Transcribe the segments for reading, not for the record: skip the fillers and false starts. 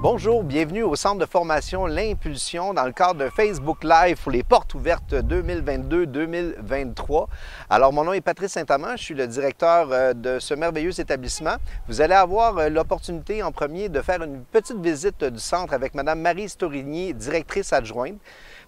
Bonjour, bienvenue au Centre de formation L'Impulsion dans le cadre d'un Facebook Live pour les portes ouvertes 2022-2023. Alors, mon nom est Patrice Saint-Amand, je suis le directeur de ce merveilleux établissement. Vous allez avoir l'opportunité en premier de faire une petite visite du centre avec Mme Marie Storigny, directrice adjointe.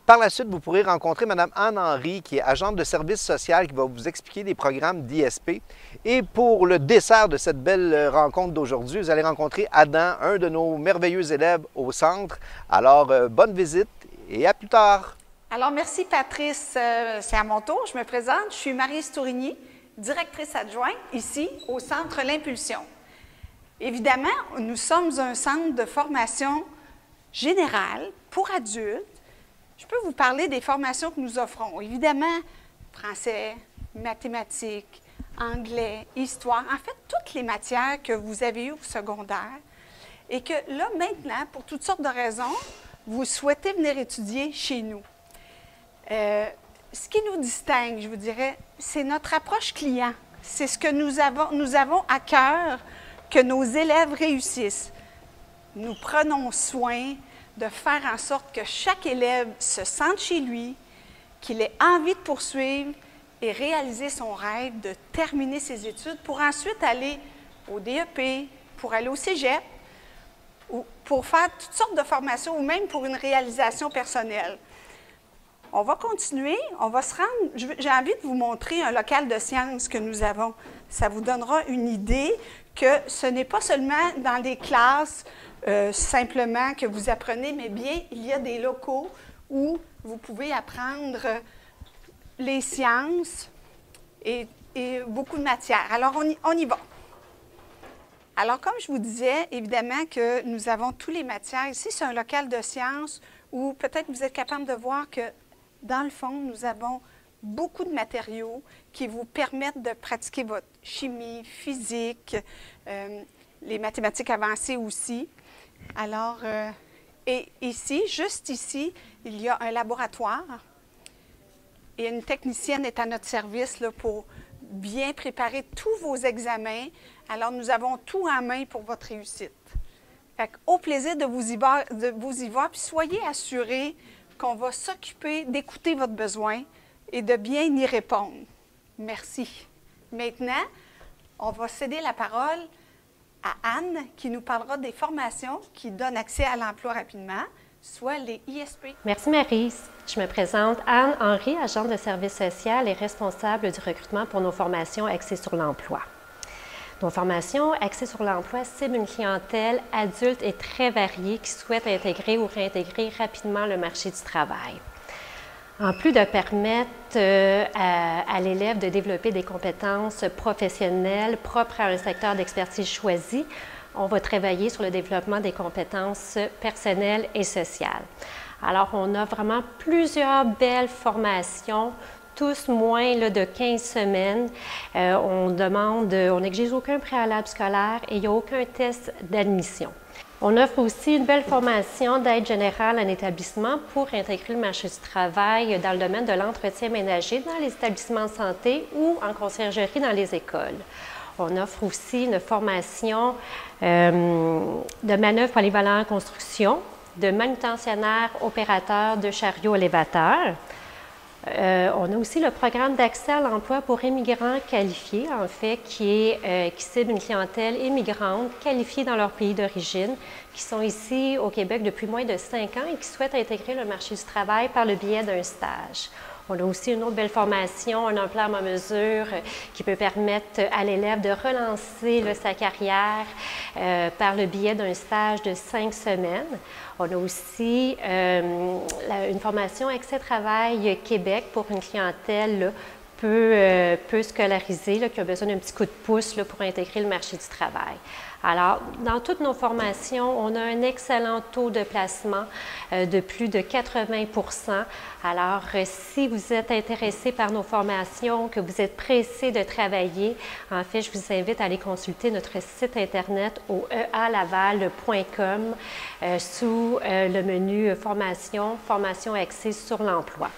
Par la suite, vous pourrez rencontrer Mme Anne-Henri, qui est agente de service social, qui va vous expliquer des programmes d'ISP. Et pour le dessert de cette belle rencontre d'aujourd'hui, vous allez rencontrer Adam, un de nos merveilleux élèves au centre. Alors, bonne visite et à plus tard! Alors, merci Patrice. C'est à mon tour. Je me présente. Je suis Marie Storigny, directrice adjointe ici au Centre L'Impulsion. Évidemment, nous sommes un centre de formation générale pour adultes. Je peux vous parler des formations que nous offrons. Évidemment, français, mathématiques, anglais, histoire, en fait, toutes les matières que vous avez eues au secondaire et que là, maintenant, pour toutes sortes de raisons, vous souhaitez venir étudier chez nous. Ce qui nous distingue, je vous dirais, c'est notre approche client. C'est ce que nous avons à cœur que nos élèves réussissent. Nous prenons soin de faire en sorte que chaque élève se sente chez lui, qu'il ait envie de poursuivre et réaliser son rêve de terminer ses études pour ensuite aller au DEP, pour aller au cégep, ou pour faire toutes sortes de formations ou même pour une réalisation personnelle. On va continuer, on va se rendre, j'ai envie de vous montrer un local de sciences que nous avons. Ça vous donnera une idée que ce n'est pas seulement dans des classes simplement que vous apprenez, mais bien, il y a des locaux où vous pouvez apprendre les sciences et beaucoup de matières. Alors, on y va. Alors, comme je vous disais, évidemment que nous avons toutes les matières. Ici, c'est un local de sciences où peut-être vous êtes capable de voir que, dans le fond, nous avons beaucoup de matériaux qui vous permettent de pratiquer votre chimie, physique, les mathématiques avancées aussi. Alors, et ici, juste ici, il y a un laboratoire et une technicienne est à notre service là, pour bien préparer tous vos examens. Alors, nous avons tout en main pour votre réussite. Fait au plaisir de vous y voir, puis soyez assurés qu'on va s'occuper d'écouter votre besoin et de bien y répondre. Merci. Maintenant, on va céder la parole à Anne, qui nous parlera des formations qui donnent accès à l'emploi rapidement, soit les ISP. Merci Marie. Je me présente Anne-Henri, agente de service social et responsable du recrutement pour nos formations axées sur l'emploi. Nos formations axées sur l'emploi ciblent une clientèle adulte et très variée qui souhaite intégrer ou réintégrer rapidement le marché du travail. En plus de permettre à l'élève de développer des compétences professionnelles propres à un secteur d'expertise choisi, on va travailler sur le développement des compétences personnelles et sociales. Alors, on a vraiment plusieurs belles formations, tous moins là, de 15 semaines. On n'exige aucun préalable scolaire et il n'y a aucun test d'admission. On offre aussi une belle formation d'aide générale en établissement pour intégrer le marché du travail dans le domaine de l'entretien ménager dans les établissements de santé ou en conciergerie dans les écoles. On offre aussi une formation de manœuvre polyvalent en construction, de manutentionnaire opérateur de chariot élévateur. On a aussi le programme d'accès à l'emploi pour immigrants qualifiés, en fait, qui cible une clientèle immigrante qualifiée dans leur pays d'origine, qui sont ici au Québec depuis moins de 5 ans et qui souhaitent intégrer le marché du travail par le biais d'un stage. On a aussi une autre belle formation, un emploi à mesure qui peut permettre à l'élève de relancer sa carrière par le biais d'un stage de 5 semaines. On a aussi une formation Accès Travail Québec pour une clientèle peu scolarisée, qui a besoin d'un petit coup de pouce pour intégrer le marché du travail. Alors, dans toutes nos formations, on a un excellent taux de placement de plus de 80 %. Alors, si vous êtes intéressé par nos formations, que vous êtes pressé de travailler, en fait, je vous invite à aller consulter notre site Internet au ealaval.com sous le menu formation axée sur l'emploi.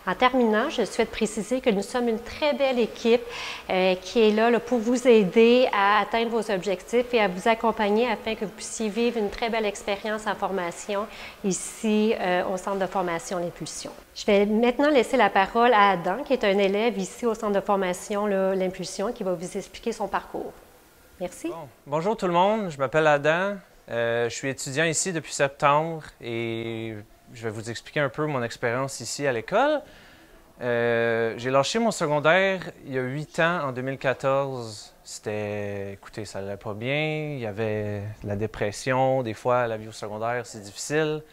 En terminant, je souhaite préciser que nous sommes une très belle équipe qui est là, pour vous aider à atteindre vos objectifs et à vous accompagner afin que vous puissiez vivre une très belle expérience en formation ici au Centre de formation L'Impulsion. Je vais maintenant laisser la parole à Adam, qui est un élève ici au Centre de formation L'Impulsion, qui va vous expliquer son parcours. Merci. Bon. Bonjour tout le monde, je m'appelle Adam. Je suis étudiant ici depuis septembre et je vais vous expliquer un peu mon expérience ici à l'école. J'ai lâché mon secondaire il y a 8 ans, en 2014. Écoutez, ça n'allait pas bien. Il y avait de la dépression. Des fois, la vie au secondaire, c'est difficile.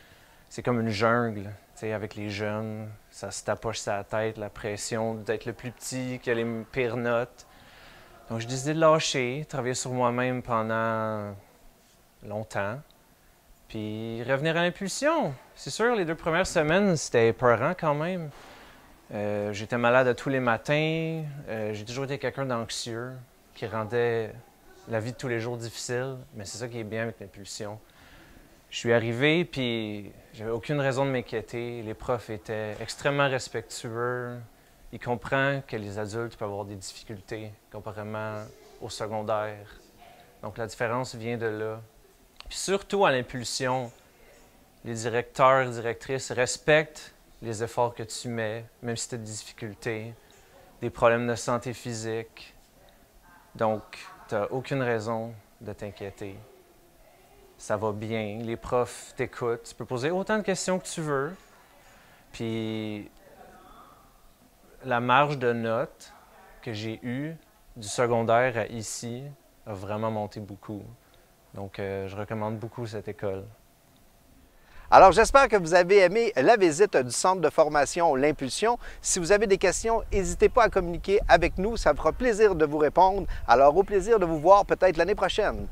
C'est comme une jungle, tu sais, avec les jeunes. Ça se tapoche sur la tête, la pression d'être le plus petit, qui a les pires notes. Donc, j'ai décidé de lâcher, travailler sur moi-même pendant longtemps. Puis revenir à l'impulsion. C'est sûr, les 2 premières semaines, c'était épeurant quand même. J'étais malade tous les matins. J'ai toujours été quelqu'un d'anxieux qui rendait la vie de tous les jours difficile. Mais c'est ça qui est bien avec l'impulsion. Je suis arrivé, puis j'avais aucune raison de m'inquiéter. Les profs étaient extrêmement respectueux. Ils comprennent que les adultes peuvent avoir des difficultés comparément au secondaire. Donc la différence vient de là. Puis surtout à l'impulsion, les directeurs et directrices respectent les efforts que tu mets, même si tu as des difficultés, des problèmes de santé physique. Donc, tu n'as aucune raison de t'inquiéter. Ça va bien, les profs t'écoutent, tu peux poser autant de questions que tu veux. Puis, la marge de notes que j'ai eue du secondaire à ici a vraiment monté beaucoup. Donc, je recommande beaucoup cette école. Alors, j'espère que vous avez aimé la visite du Centre de formation L'Impulsion. Si vous avez des questions, n'hésitez pas à communiquer avec nous. Ça me fera plaisir de vous répondre. Alors, au plaisir de vous voir peut-être l'année prochaine.